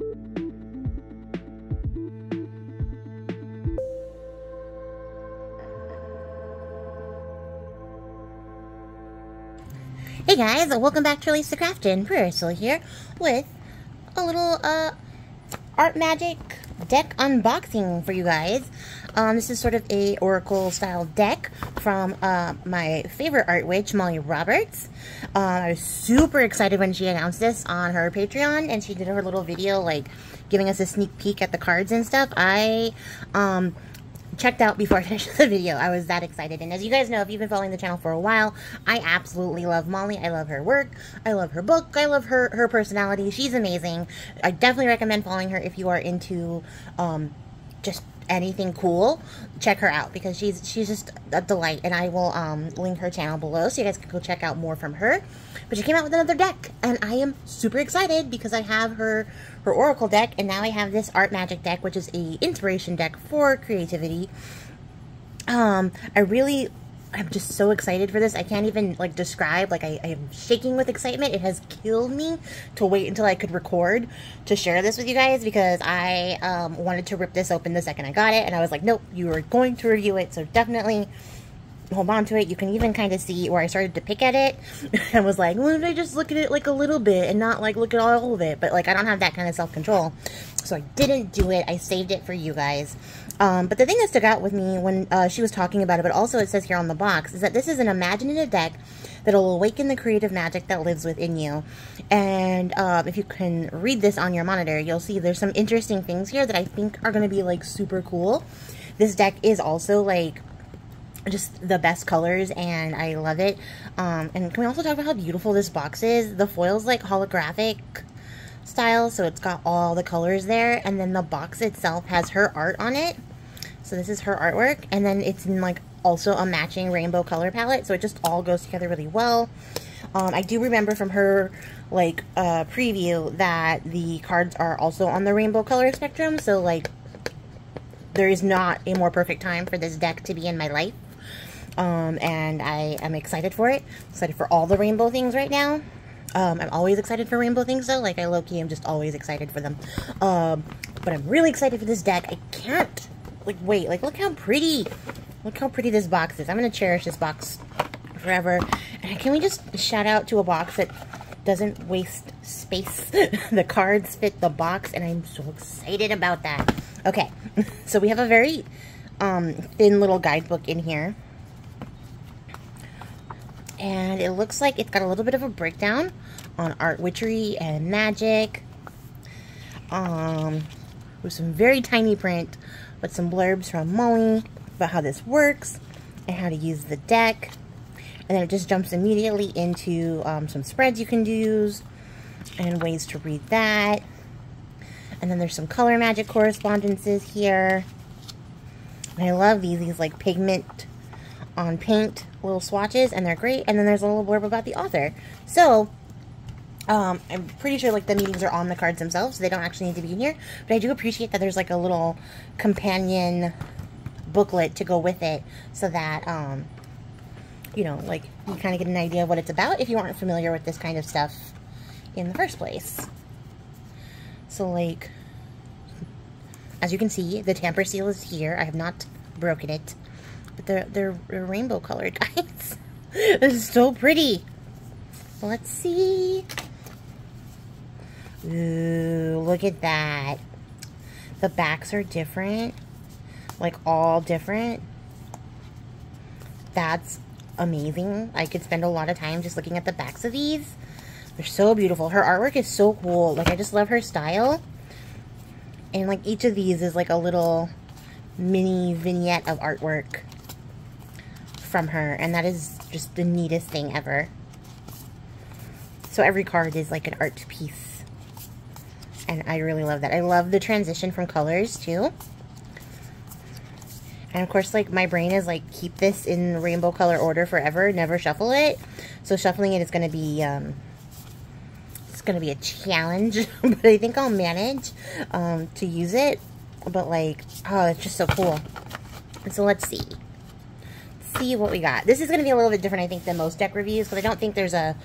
Hey guys, welcome back to Release the Craftin. Priscilla here with a little Art Magic deck unboxing for you guys. This is sort of a Oracle style deck from my favorite art witch, Molly Roberts. I was super excited when she announced this on her Patreon and she did her little video like giving us a sneak peek at the cards and stuff. I checked out before I finished the video. I was that excited. And as you guys know, if you've been following the channel for a while, I absolutely love Molly. I love her work. I love her book. I love her personality. She's amazing. I definitely recommend following her if you are into just anything cool. Check her out because she's just a delight, and I will link her channel below so you guys can go check out more from her. But she came out with another deck, and I am super excited because I have her Oracle deck, and now I have this Art Magic deck, which is a inspiration deck for creativity. I'm just so excited for this. I can't even like describe, like I am shaking with excitement. It has killed me to wait until I could record to share this with you guys because I wanted to rip this open the second I got it, and I was like, nope, you are going to review it, so definitely hold on to it. You can even kind of see where I started to pick at it and was like, well, if I just look at it like a little bit and not like look at all of it, but like I don't have that kind of self-control, so I didn't do it. I saved it for you guys. But the thing that stuck out with me when she was talking about it, but also it says here on the box, is that this is an imaginative deck that'll awaken the creative magic that lives within you. And if you can read this on your monitor, you'll see there's some interesting things here that I think are going to be like super cool. This deck is also like just the best colors, and I love it. And can we also talk about how beautiful this box is? The foil's like holographic style, so it's got all the colors there, and then the box itself has her art on it. So this is her artwork, and then it's in like also a matching rainbow color palette, so it just all goes together really well. I do remember from her like preview that the cards are also on the rainbow color spectrum, so like there is not a more perfect time for this deck to be in my life. And I am excited for it. Excited for all the rainbow things right now. I'm always excited for rainbow things though. Like I low-key am just always excited for them. But I'm really excited for this deck. I can't like wait. Like look how pretty. Look how pretty this box is. I'm gonna cherish this box forever. And can we just shout out to a box that doesn't waste space? The cards fit the box, and I'm so excited about that. Okay, so we have a very thin little guidebook in here. And it looks like it's got a little bit of a breakdown on art witchery and magic. With some very tiny print, but some blurbs from Molly about how this works and how to use the deck. And then it just jumps immediately into some spreads you can use and ways to read that. And then there's some color magic correspondences here. And I love these like pigment on paint little swatches, and they're great. And then there's a little blurb about the author. So I'm pretty sure like the meanings are on the cards themselves, so they don't actually need to be in here, but I do appreciate that there's like a little companion booklet to go with it, so that you know, like you kind of get an idea of what it's about if you aren't familiar with this kind of stuff in the first place. So like as you can see, the tamper seal is here. I have not broken it. But they're rainbow colored, guys. This is so pretty. Let's see. Ooh, look at that. The backs are different. Like all different. That's amazing. I could spend a lot of time just looking at the backs of these. They're so beautiful. Her artwork is so cool. Like I just love her style. And like each of these is like a little mini vignette of artwork from her, and that is just the neatest thing ever. So every card is like an art piece, and I really love that. I love the transition from colors too. And of course, like my brain is like, keep this in rainbow color order forever, never shuffle it. So shuffling it is going to be it's going to be a challenge, but I think I'll manage to use it. But like, oh, it's just so cool. And so let's see what we got. This is going to be a little bit different, I think, than most deck reviews, because I don't think there's a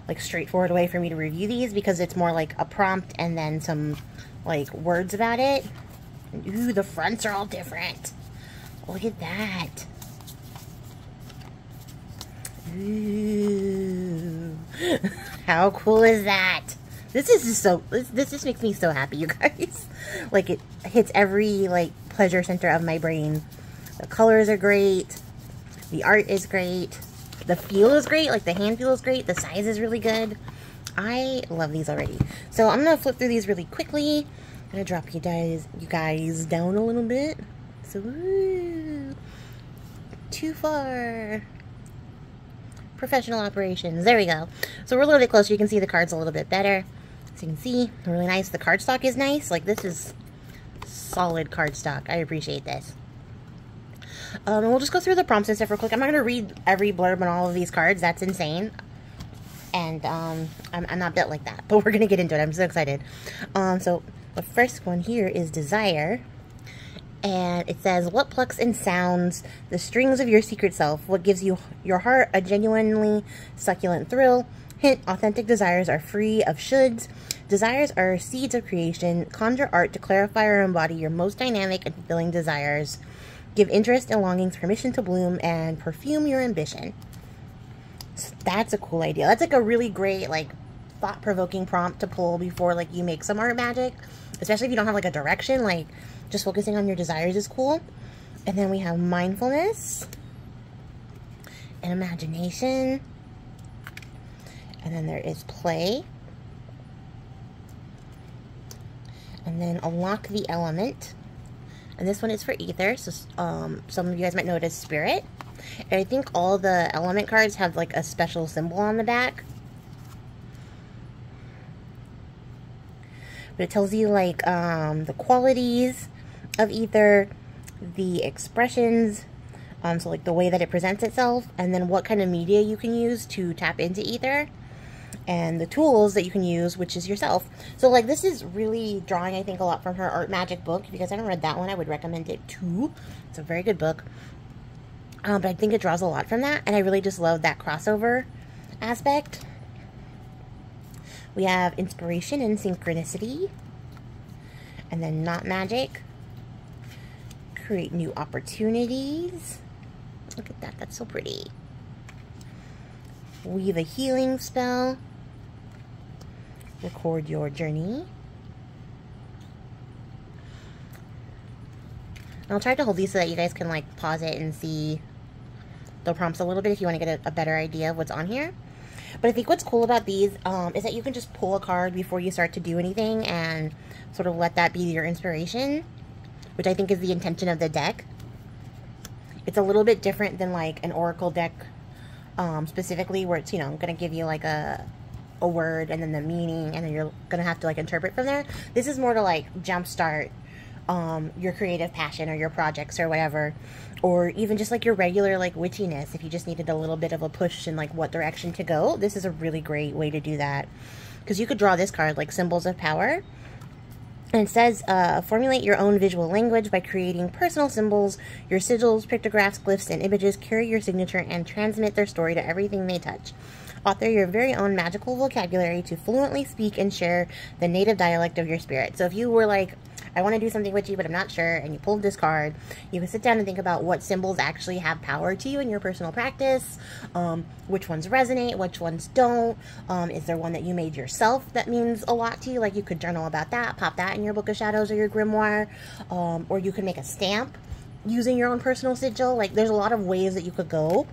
like straightforward way for me to review these, because it's more like a prompt and then some like words about it. Ooh, the fronts are all different. Look at that. Ooh. How cool is that? This is just so, this just makes me so happy, you guys. Like, it hits every, like, pleasure center of my brain. The colors are great. The art is great. The feel is great. Like, the hand feel is great. The size is really good. I love these already. So, I'm going to flip through these really quickly. I'm going to drop you guys down a little bit. So, woo, too far. Professional operations. There we go. So we're a little bit closer. You can see the cards a little bit better. So you can see, really nice. The cardstock is nice. Like, this is solid cardstock. I appreciate this. And we'll just go through the prompts and stuff real quick. I'm not going to read every blurb on all of these cards. That's insane. And I'm not built like that. But we're going to get into it. I'm so excited. So the first one here is Desire. And it says, what plucks and sounds the strings of your secret self? What gives your heart a genuinely succulent thrill? Hint, authentic desires are free of shoulds. Desires are seeds of creation. Conjure art to clarify or embody your most dynamic and fulfilling desires. Give interest and longings permission to bloom and perfume your ambition. So that's a cool idea. That's like a really great, like, thought-provoking prompt to pull before, like, you make some art magic. Especially if you don't have, like, a direction, like, just focusing on your desires is cool. And then we have mindfulness and imagination. And then there is play. And then unlock the element. And this one is for ether. So some of you guys might know it as spirit. And I think all the element cards have like a special symbol on the back. But it tells you like the qualities of ether, the expressions, so like the way that it presents itself, and then what kind of media you can use to tap into ether, and the tools that you can use, which is yourself. So like this is really drawing, I think, a lot from her Art Magic book. If you guys haven't read that one, I would recommend it too. It's a very good book. But I think it draws a lot from that, and I really just love that crossover aspect. We have inspiration and synchronicity, and then not magic. Create new opportunities. Look at that, that's so pretty. Weave a healing spell. Record your journey. And I'll try to hold these so that you guys can like pause it and see the prompts a little bit if you want to get a better idea of what's on here. But I think what's cool about these is that you can just pull a card before you start to do anything and sort of let that be your inspiration, which I think is the intention of the deck. It's a little bit different than like an oracle deck specifically, where it's, you know, going to give you like a word and then the meaning, and then you're going to have to like interpret from there. This is more to like jumpstart your creative passion or your projects or whatever, or even just like your regular like witchiness. If you just needed a little bit of a push in like what direction to go, this is a really great way to do that, because you could draw this card like Symbols of Power. And it says, formulate your own visual language by creating personal symbols. Your sigils, pictographs, glyphs, and images carry your signature and transmit their story to everything they touch. Author your very own magical vocabulary to fluently speak and share the native dialect of your spirit. So if you were like, I want to do something witchy, but I'm not sure, and you pulled this card, you can sit down and think about what symbols actually have power to you in your personal practice, which ones resonate, which ones don't, is there one that you made yourself that means a lot to you? Like, you could journal about that, pop that in your Book of Shadows or your Grimoire, or you could make a stamp using your own personal sigil. Like, there's a lot of ways that you could go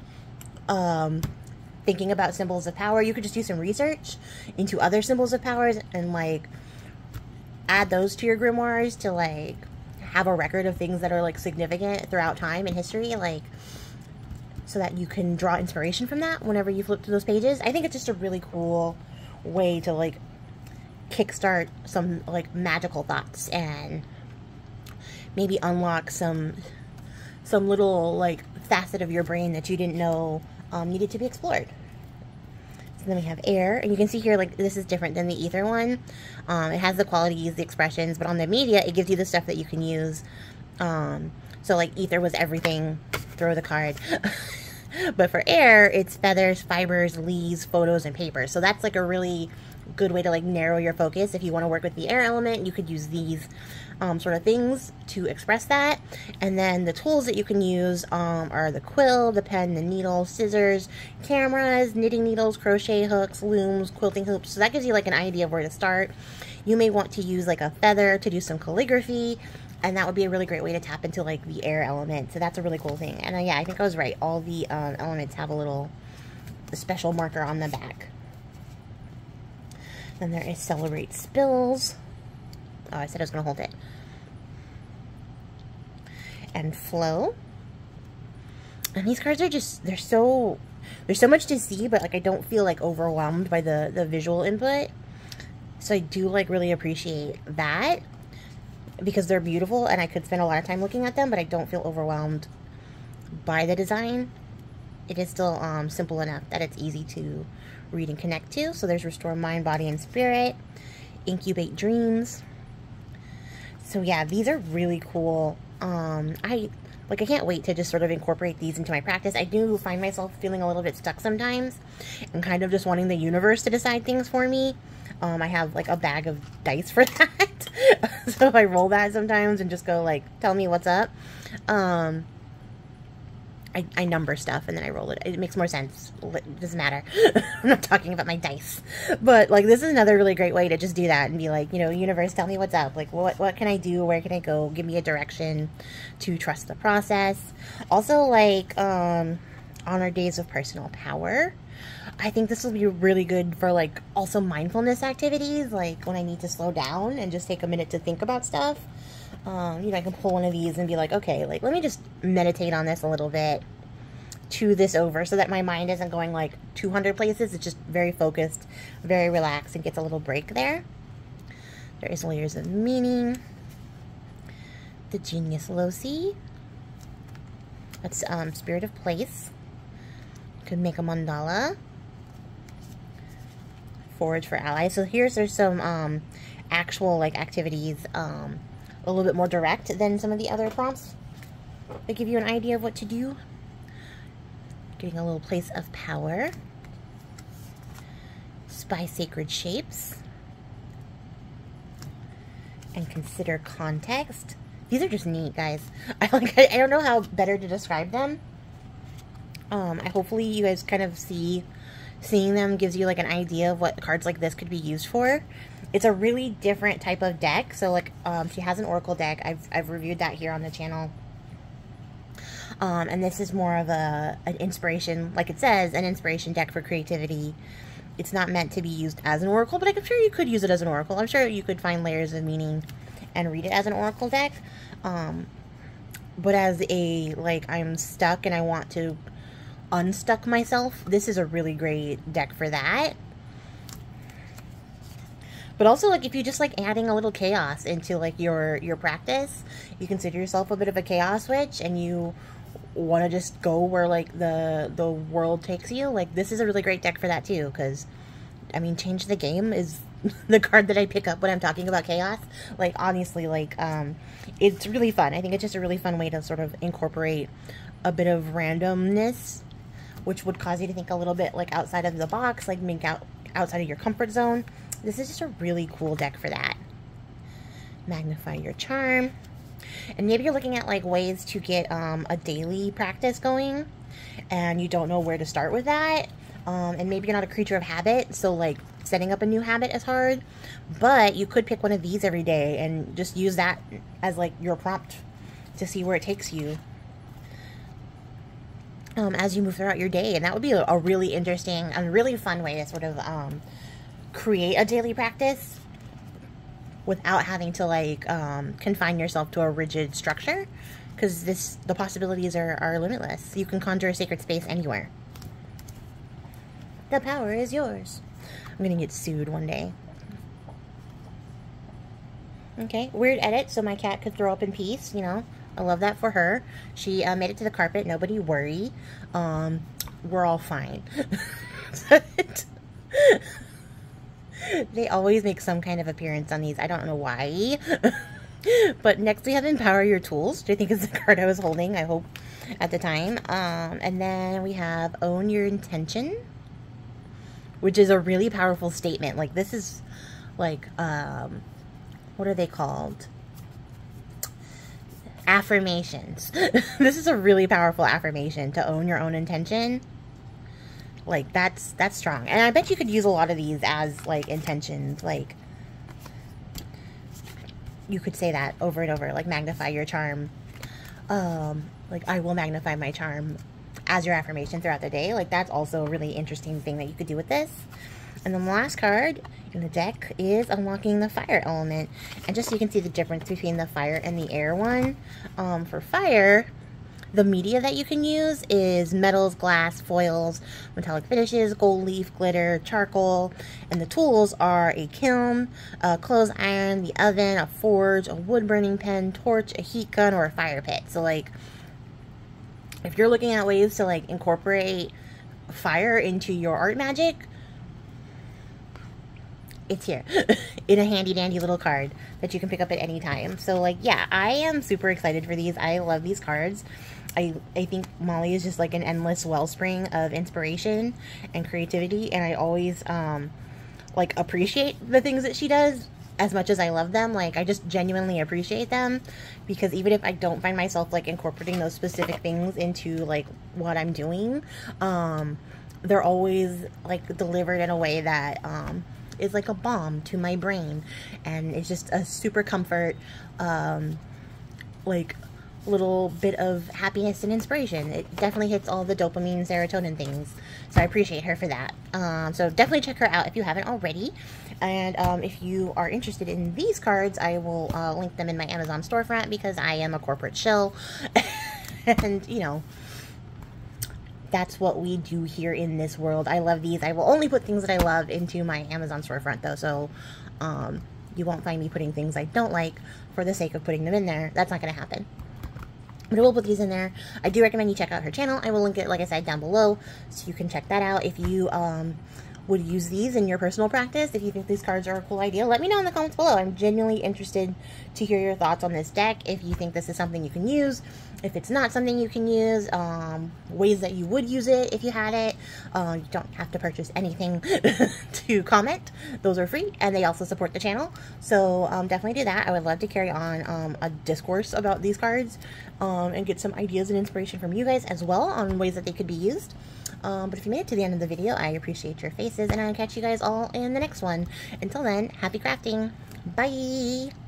thinking about symbols of power. You could just do some research into other symbols of powers and, like, add those to your grimoires to like have a record of things that are like significant throughout time and history, like, so that you can draw inspiration from that whenever you flip through those pages. I think it's just a really cool way to like kickstart some like magical thoughts and maybe unlock some little like facet of your brain that you didn't know needed to be explored. Then we have air, and you can see here, like, this is different than the ether one. It has the qualities, the expressions, but on the media, it gives you the stuff that you can use. So, like, ether was everything. Throw the card. But for air, it's feathers, fibers, leaves, photos, and paper. So that's like a really good way to like narrow your focus. If you want to work with the air element, you could use these sort of things to express that. And then the tools that you can use are the quill, the pen, the needle, scissors, cameras, knitting needles, crochet hooks, looms, quilting hoops. So that gives you like an idea of where to start. You may want to use like a feather to do some calligraphy, and that would be a really great way to tap into like the air element. So that's a really cool thing. And yeah, I think I was right. All the elements have a little special marker on the back. Then there is Celebrate Spills. Oh, I said I was going to hold it. And Flow. And these cards are just, there's so much to see, but like I don't feel like overwhelmed by the visual input. So I do like really appreciate that, because they're beautiful and I could spend a lot of time looking at them, but I don't feel overwhelmed by the design. It is still simple enough that it's easy to read and connect to. So there's Restore Mind, Body, and Spirit, Incubate Dreams. So yeah, these are really cool. I can't wait to just sort of incorporate these into my practice. I do find myself feeling a little bit stuck sometimes and kind of just wanting the universe to decide things for me. I have like a bag of dice for that. So if I roll that sometimes and just go like, tell me what's up, I number stuff and then I roll it. It makes more sense. It doesn't matter. I'm not talking about my dice. But like, this is another really great way to just do that and be like, you know, universe, tell me what's up. Like, what can I do? Where can I go? Give me a direction to trust the process. Also, like, honor days of personal power. I think this will be really good for like also mindfulness activities, like when I need to slow down and just take a minute to think about stuff. You know, I can pull one of these and be like, okay, like let me just meditate on this a little bit, chew this over so that my mind isn't going like 200 places. It's just very focused, very relaxed, and gets a little break there. There is Layers of Meaning. The Genius Loci. That's Spirit of Place. Could make a mandala. Forage for Allies. So there's some actual like activities, a little bit more direct than some of the other prompts that give you an idea of what to do. Getting a little Place of Power. Spy Sacred Shapes. And Consider Context. These are just neat, guys. I don't know how better to describe them. Hopefully you guys kind of seeing them gives you like an idea of what cards like this could be used for. It's a really different type of deck. So like, she has an Oracle deck. I've reviewed that here on the channel. And this is more of an inspiration, like it says, an inspiration deck for creativity. It's not meant to be used as an Oracle, but I'm sure you could use it as an Oracle. I'm sure you could find Layers of Meaning and read it as an Oracle deck. But as a, like, I'm stuck and I want to unstuck myself, this is a really great deck for that. But also, like, if you just like adding a little chaos into like your practice, you consider yourself a bit of a chaos witch and you want to just go where like the world takes you, like this is a really great deck for that too. Because I mean, Change the Game is the card that I pick up when I'm talking about chaos. Like, honestly, like it's really fun. I think it's just a really fun way to sort of incorporate a bit of randomness, which would cause you to think a little bit like outside of the box, like make outside of your comfort zone. This is just a really cool deck for that. Magnify Your Charm. And maybe you're looking at like ways to get a daily practice going and you don't know where to start with that. And maybe you're not a creature of habit, so like setting up a new habit is hard, but you could pick one of these every day and just use that as like your prompt to see where it takes you as you move throughout your day. And that would be a really interesting and really fun way to sort of create a daily practice without having to like confine yourself to a rigid structure, because the possibilities are limitless. You can conjure a sacred space anywhere. The power is yours. I'm gonna get sued one day. Okay, weird edit so my cat could throw up in peace, you know. I love that for her. She made it to the carpet. Nobody worry. We're all fine. They always make some kind of appearance on these. I don't know why. But next we have Empower Your Tools, which I think is the card I was holding, I hope, at the time. And then we have Own Your Intention, which is a really powerful statement. Like, this is, like, what are they called? Affirmations. This is a really powerful affirmation, to own your own intention. Like, that's strong. And I bet you could use a lot of these as, like, intentions. Like, you could say that over and over, like, magnify your charm. Like, I will magnify my charm as your affirmation throughout the day. Like, that's also a really interesting thing that you could do with this. And then the last card in the deck is Unlocking the Fire Element. And just so you can see the difference between the fire and the air one. For fire, the media that you can use is metals, glass, foils, metallic finishes, gold leaf, glitter, charcoal. And the tools are a kiln, a clothes iron, the oven, a forge, a wood burning pen, torch, a heat gun, or a fire pit. So, like, if you're looking at ways to, like, incorporate fire into your art magic, it's here in a handy dandy little card that you can pick up at any time. So, like, yeah, I am super excited for these. I love these cards. I think Molly is just like an endless wellspring of inspiration and creativity, and I always like appreciate the things that she does as much as I love them. Like, I just genuinely appreciate them, because even if I don't find myself like incorporating those specific things into like what I'm doing, they're always like delivered in a way that is like a balm to my brain, and it's just a super comfort, like little bit of happiness and inspiration. It definitely hits all the dopamine, serotonin things, so I appreciate her for that. So definitely check her out if you haven't already. And if you are interested in these cards, I will link them in my Amazon storefront, because I am a corporate shill and, you know, that's what we do here in this world. I love these. I will only put things that I love into my Amazon storefront, though, so you won't find me putting things I don't like for the sake of putting them in there. That's not going to happen. But I will put these in there. I do recommend you check out her channel. I will link it, like I said, down below, so you can check that out. If you would use these in your personal practice, if you think these cards are a cool idea, let me know in the comments below. I'm genuinely interested to hear your thoughts on this deck. If you think this is something you can use, if it's not something you can use, ways that you would use it if you had it. You don't have to purchase anything to comment. Those are free, and they also support the channel. So definitely do that. I would love to carry on a discourse about these cards, and get some ideas and inspiration from you guys as well on ways that they could be used. But if you made it to the end of the video, I appreciate your faces, and I'll catch you guys all in the next one. Until then, happy crafting. Bye!